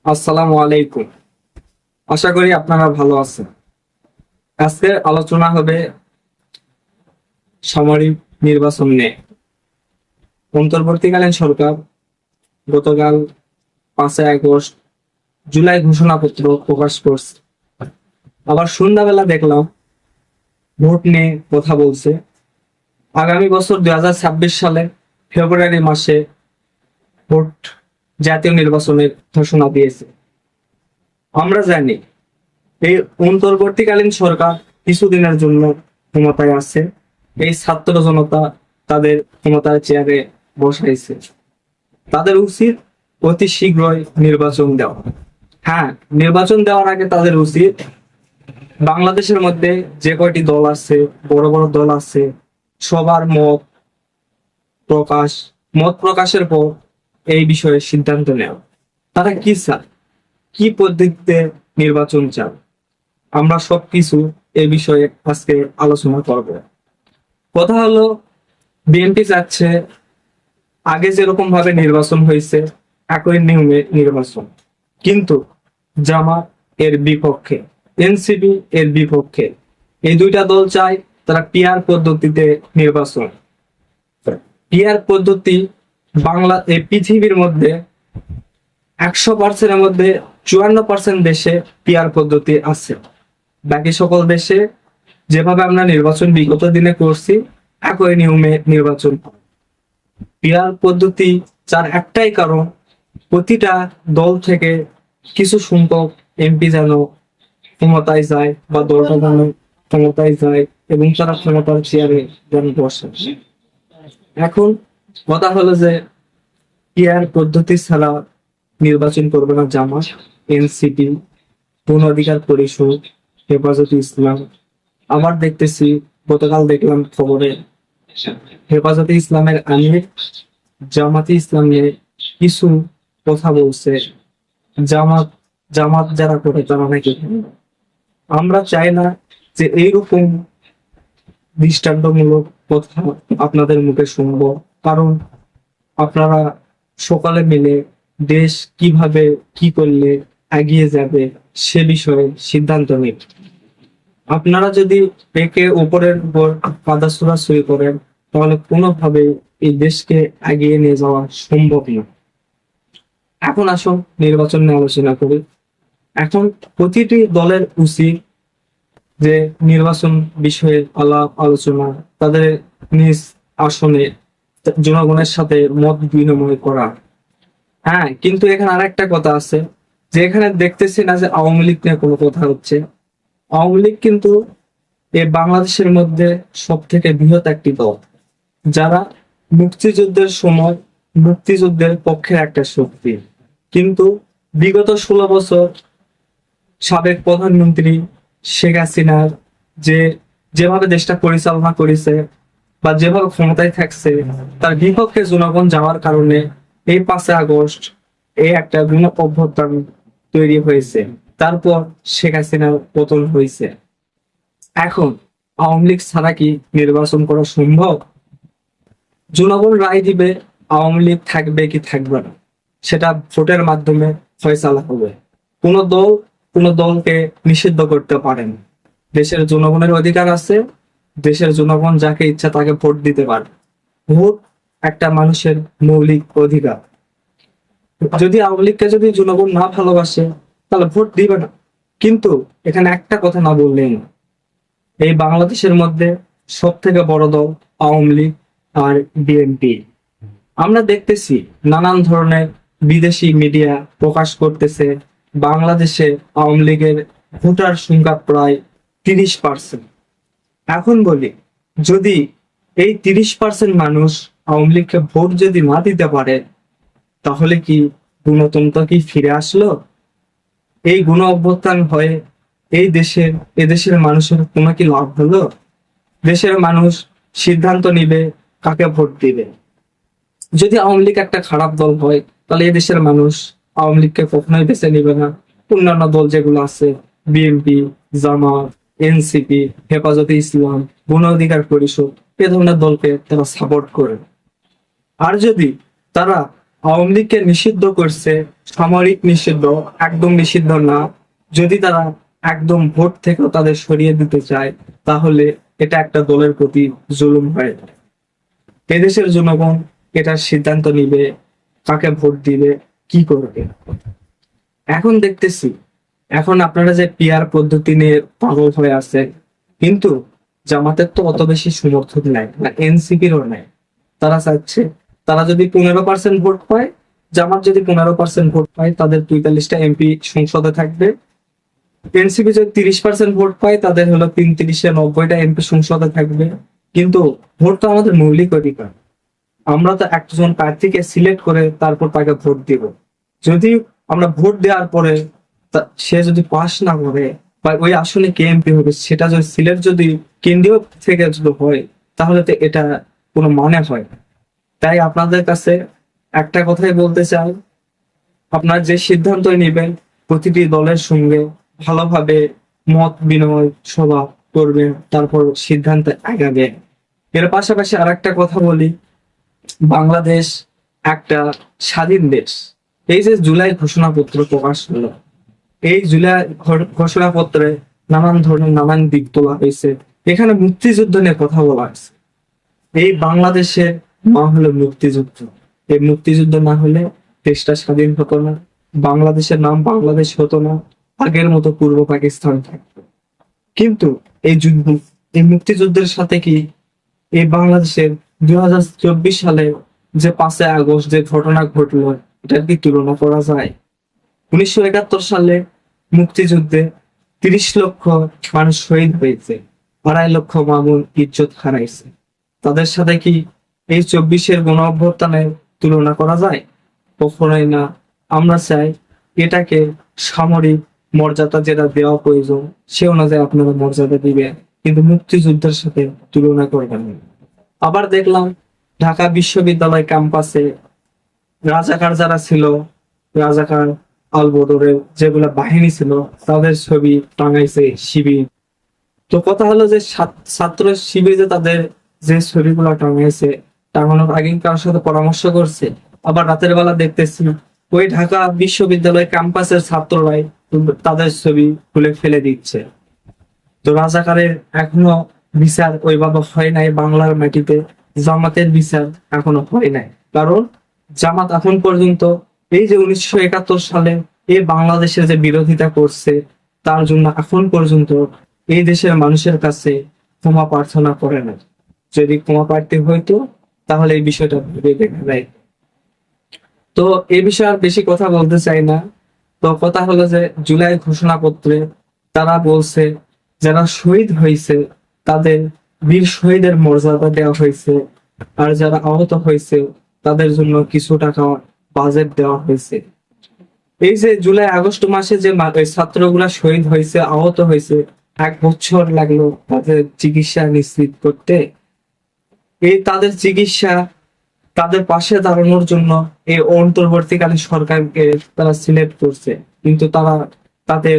আসসালামু আলাইকুম। আশা করি আপনারা ভালো আছেন। আজকের আলোচনা হবে সামরিক নির্বাচন নিয়ে। অন্তর্বর্তীকালীন সরকার গতকাল 5 আগস্ট জুলাই ঘোষণাপত্র প্রকাশ করছে। আবার সন্ধ্যাবেলা দেখলাম ভোট নিয়ে কথা বলছে। আগামী বছর 2026 সালে ফেব্রুয়ারি মাসে ভোট জাতীয় নির্বাচনের ঘোষণা দিয়েছে। আমরা জানি এই অন্তর্বর্তীকালীন সরকার কিছুদিনের জন্য ক্ষমতায় আছে। এই ছাত্র জনতা তাদের ক্ষমতার চেয়ারে বসাইছে। তাদের উচিত অতি শীঘ্রই নির্বাচন দেওয়া। হ্যাঁ, নির্বাচন দেওয়ার আগে তাদের উচিত বাংলাদেশের মধ্যে যে কয়টি দল আছে, বড় বড় দল আছে, সবার মত প্রকাশের পর এই বিষয়ে সিদ্ধান্ত নেওয়া। তারা কি চায়, কি পদ্ধতিতে নির্বাচন চায়, আমরা সবকিছু এই বিষয়ে আজকে আলোচনা করব। কথা হলো, বিএনপি চাচ্ছে আগে যেরকম ভাবে নির্বাচন হয়েছে একই নিয়মে নির্বাচন, কিন্তু জামাত এর বিপক্ষে, এনসিপি এর বিপক্ষে। এই দুইটা দল চায় তারা পিআর পদ্ধতিতে নির্বাচন। পিআর পদ্ধতি এই পৃথিবীর মধ্যে 100%-এর মধ্যে 54% দেশে পিআর পদ্ধতি আছে। বাকি সকল দেশে যেভাবে আমরা নির্বাচন বিগত দিনে করছি একই নিয়মে নির্বাচন। পিআর পদ্ধতি যার একটাই কারণ, প্রতিটা দল থেকে কিছু সংখ্যক এমপি যেন ক্ষমতায় যায় বা দলটা যেন ক্ষমতায় যায় এবং তারা ক্ষমতার চেয়ারে যেন বসে। এখন কথা হলো যে পিআর পদ্ধতি ছাড়া নির্বাচন করবে না জামাত, এনসিপি, গণ অধিকার পরিষদ, হেফাজতে ইসলাম। আবার দেখতেছি, গতকাল দেখলাম খবরে হেফাজতে ইসলামের আমির জামাতে ইসলামে কিছু কথা বলছে। জামাত জামাত যারা করে তারা নাকি। আমরা চাই না যে এইরকম দৃষ্টান্তমূলক কথা আপনাদের মুখে শুনবো, কারণ আপনারা সকালে মিলে দেশ কিভাবে কি করলে এগিয়ে যাবে সে বিষয়ে সিদ্ধান্ত নিন। আপনারা যদি একে উপরের উপর কাদা ছোড়াছুড়ি করেন তাহলে কোনোভাবে এই দেশকে এগিয়ে নিয়ে যাওয়া সম্ভব না। এখন আসুন নির্বাচন নিয়ে আলোচনা করি। এখন প্রতিটি দলের উচিত যে নির্বাচন বিষয়ে আলাপ আলোচনা, তাদের নিজ আসনে জনগণের সাথে মত বিনিময় করা। হ্যাঁ, কিন্তু এখানে আরেকটা কথা আছে যে এখানে দেখতেছি না যে আওয়ামী লীগ নিয়ে কোনো কথা হচ্ছে। আওয়ামী লীগ কিন্তু এই বাংলাদেশের মধ্যে সব থেকে বৃহৎ একটি দল, যারা মুক্তিযুদ্ধের সময় মুক্তিযুদ্ধের পক্ষে একটা শক্তি। কিন্তু বিগত 16 বছর সাবেক প্রধানমন্ত্রী শেখ হাসিনার যেভাবে দেশটা পরিচালনা করেছে বা যেভাবে ক্ষমতায় থাকছে, তার বিপক্ষে জনগণ যাওয়ার কারণে এই 5 আগস্ট এই একটা গণ অভ্যুত্থান তৈরি হয়েছে। তারপর শেখ হাসিনার পতন হয়েছে। এখন আওয়ামী লীগ ছাড়া কি নির্বাচন করা সম্ভব? জনগণ রায় দিবে আওয়ামী লীগ থাকবে কি থাকবে না, সেটা ভোটের মাধ্যমে ফয়সালা হবে। কোন দলকে নিষিদ্ধ করতে পারে না। দেশের জনগণের অধিকার আছে, দেশের জনগণ যাকে ইচ্ছা তাকে ভোট দিতে পারে। ভোট একটা মানুষের মৌলিক অধিকার। যদি আওয়ামী লীগকে যদি জনগণ না ভালোবাসে তাহলে ভোট দিবে না। কিন্তু এখানে একটা কথা না বললেই না, এই বাংলাদেশের মধ্যে সব থেকে বড় দল আওয়ামী লীগ আর বিএনপি। আমরা দেখতেছি নানান ধরনের বিদেশি মিডিয়া প্রকাশ করতেছে বাংলাদেশে আওয়ামী লীগের ভোটার সংখ্যা প্রায় 30%। এখন বলি, যদি এই 30% মানুষ আওয়ামী লীগকে ভোট যদি না দিতে পারে তাহলে কি গণতন্ত্র কি ফিরে আসলো? এই গণ অভ্যুত্থান হয়ে এদেশের মানুষের কোনো কি লাভ হলো? দেশের মানুষ সিদ্ধান্ত নিবে কাকে ভোট দিবে। যদি আওয়ামী লীগ একটা খারাপ দল হয় তাহলে এদেশের মানুষ আওয়ামী লীগকে কখনোই বেছে নিবে না। অন্যান্য দল যেগুলো আছে, বিএনপি, জামাত, এনসিপি, হেফাজতে ইসলাম, গণ অধিকার পরিষদ, এ ধরনের দলকে তারা সাপোর্ট করে। আর যদি তারা আওয়ামী লীগকে নিষিদ্ধ করছে, সামরিক নিষিদ্ধ, একদম নিষিদ্ধ না। যদি তারা একদম ভোট থেকেও তাদের সরিয়ে দিতে চায়, তাহলে এটা একটা দলের প্রতি জুলুম হয়। এদেশের জনগণ এটার সিদ্ধান্ত নিবে, কাকে ভোট দিবে, কি করবে। এখন দেখতেছি, এখন আপনারা যে পিআর পদ্ধতি নিয়ে পাগল হয়ে আছে, কিন্তু জামাতের তো অত বেশি সমর্থক নাই, না এনসিপিরও নাই। তারা চাচ্ছে, তারা যদি 15% ভোট পায়, জামাত যদি 15% ভোট পায়, তাদের 43টা এমপি সংসদে থাকবে। এনসিপি যদি 30% ভোট পায়, তাদের হলো 33-90টা এমপি সংসদে থাকবে। কিন্তু ভোট তো আমাদের মৌলিক অধিকার। আমরা তো একজন প্রার্থীকে সিলেক্ট করে তারপর তাকে ভোট দিব। যদি আমরা ভোট দেওয়ার পরে সে যদি পাস না করে, বা ওই আসনে কে এমপি হবে সেটা যদি সিলেক্ট যদি কেন্দ্রীয় থেকে যদি হয়, তাহলে তো এটা কোনো মানে হয় না। তাই আপনাদের কাছে একটা কথাই বলতে চাই, আপনারা যে সিদ্ধান্তই নেবেন, প্রতিটি দলের সঙ্গে ভালোভাবে মত বিনিময় সভা করবেন, তারপর সিদ্ধান্তে আগাবেন। এর পাশাপাশি আর একটা কথা বলি, বাংলাদেশ একটা স্বাধীন দেশ। এই যে জুলাই ঘোষণাপত্র প্রকাশ হলো, এই জুলাই ঘোষণাপত্রে নানান ধরনের নানান দিক তোলা হয়েছে। এখানে মুক্তিযুদ্ধ নিয়ে কথা বলা হয়েছে। এই বাংলাদেশের মা হলো মুক্তিযুদ্ধ। এই মুক্তিযুদ্ধ না হলে দেশটা স্বাধীন হতো না, বাংলাদেশের নাম বাংলাদেশ হতো না, আগের মতো পূর্ব পাকিস্তান থাকতো। কিন্তু এই যুদ্ধ, এই মুক্তিযুদ্ধের সাথে কি এই বাংলাদেশের 2024 সালে যে 5ই আগস্ট যে ঘটনা ঘটলো, এটার কি তুলনা করা যায়? 1971 সালে মুক্তিযুদ্ধে 30 লক্ষ মানুষ শহীদ হয়েছে, 2.5 লক্ষ মামুন ইজ্জত হারাইছে। তাদের সাথে কি এই 24-এর গণ অভ্যুত্থানের তুলনা করা যায়? কখনোই না। আমরা চাই এটাকে সামরিক মর্যাদা যেটা দেওয়া প্রয়োজন, সে অনুযায়ী আপনারা মর্যাদা দিবেন, কিন্তু মুক্তিযুদ্ধের সাথে তুলনা করবেন না। আবার দেখলাম ঢাকা বিশ্ববিদ্যালয় ক্যাম্পাসে রাজাকার যারা ছিল, রাজাকার আল বদরের যেগুলা বাহিনী ছিল, তাদের ছবি টাঙাইছে শিবির। তো কথা হলো যে ছাত্র শিবির যে তাদের যে ছবিগুলো টাঙাইছে, টাঙানোর আগে কারোর সাথে পরামর্শ করছে? আবার রাতের বেলা দেখতেছি ওই ঢাকা বিশ্ববিদ্যালয় ক্যাম্পাসের ছাত্ররাই তাদের ছবি খুলে ফেলে দিচ্ছে। তো রাজাকারের এখনো বিচার ওইভাবে হয় নাই বাংলার মাটিতে, জামাতের বিচার এখনো হয় নাই। কারণ জামাত এখন পর্যন্ত এই যে 1971 সালে এই বাংলাদেশের যে বিরোধিতা করছে, তার জন্য এখন পর্যন্ত এই দেশের মানুষের কাছে ক্ষমা প্রার্থনা করে না। যদি ক্ষমা প্রার্থী হইতো, তাহলে এই বিষয়টা ভেবে দেখা যায়। তো এই বিষয়ে আর বেশি কথা বলতে চাই না। তো কথা হলো যে জুলাই ঘোষণাপত্রে তারা বলছে যারা শহীদ হয়েছে তাদের বীর শহীদের মর্যাদা দেওয়া হয়েছে, আর যারা আহত হয়েছে তাদের জন্য কিছু টাকা বাজেট দেওয়া হয়েছে। এই যে জুলাই আগস্ট মাসে যে ছাত্রগুলা শহীদ হয়েছে, আহত হয়েছে, 1 বছর লাগলো তাদের চিকিৎসা নিশ্চিত করতে। এই তাদের চিকিৎসা, তাদের পাশে দাঁড়ানোর জন্য এই অন্তর্বর্তীকালীন সরকারকে তারা সিলেক্ট করছে, কিন্তু তারা তাদের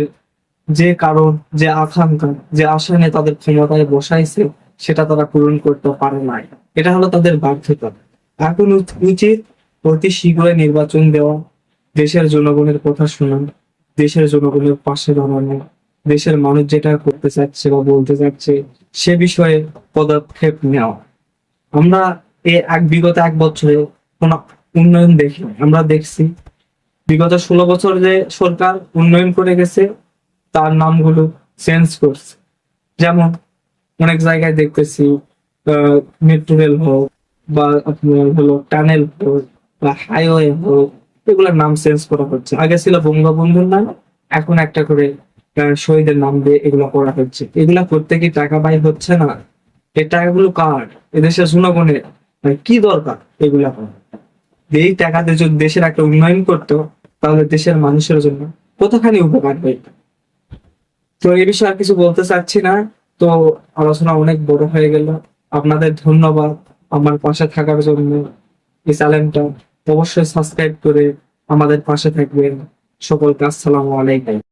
যে কারণ, যে আকাঙ্ক্ষা, যে আশা নিয়ে তাদের ক্ষমতায় বসাইছে, সেটা তারা পূরণ করতে পারে নাই। এটা হলো তাদের ব্যর্থতা। এখন উচিত অতি শীঘ্রই নির্বাচন দেওয়া, দেশের জনগণের কথা শোনা, দেশের জনগণের পাশে দাঁড়ানো, দেশের মানুষ যেটা করতে চাচ্ছে বা বলতে চাচ্ছে সে বিষয়ে পদক্ষেপ নেওয়া। আমরা বিগত 1 বছরে কোন উন্নয়ন দেখি? আমরা দেখছি বিগত 16 বছর যে সরকার উন্নয়ন করে গেছে, তার নামগুলো চেঞ্জ করছে। যেমন অনেক জায়গায় দেখতেছি মেট্রো রেল হোক, বা আপনার হলো টানেল হোক, বা হাইওয়ে হোক, এগুলোর নাম চেঞ্জ করা হচ্ছে। আগে ছিল বঙ্গবন্ধুর নাম, এখন একটা করে শহীদের নাম দিয়ে এগুলো করা হচ্ছে। এগুলা করতে কি টাকা ব্যয় হচ্ছে না? এই টাকাগুলো কার? এদেশের জনগণের। কি দরকার এগুলা করা? এই টাকাতে যদি দেশের একটা উন্নয়ন করতো, তাহলে দেশের মানুষের জন্য কতখানি উপকার হইতো। তো এই বিষয়ে আর কিছু বলতে চাচ্ছি না। তো আলোচনা অনেক বড় হয়ে গেল। আপনাদের ধন্যবাদ আমার পাশে থাকার জন্য। এই চ্যানেলটা অবশ্যই সাবস্ক্রাইব করে আমাদের পাশে থাকবেন। সকলকে আসসালামু আলাইকুম।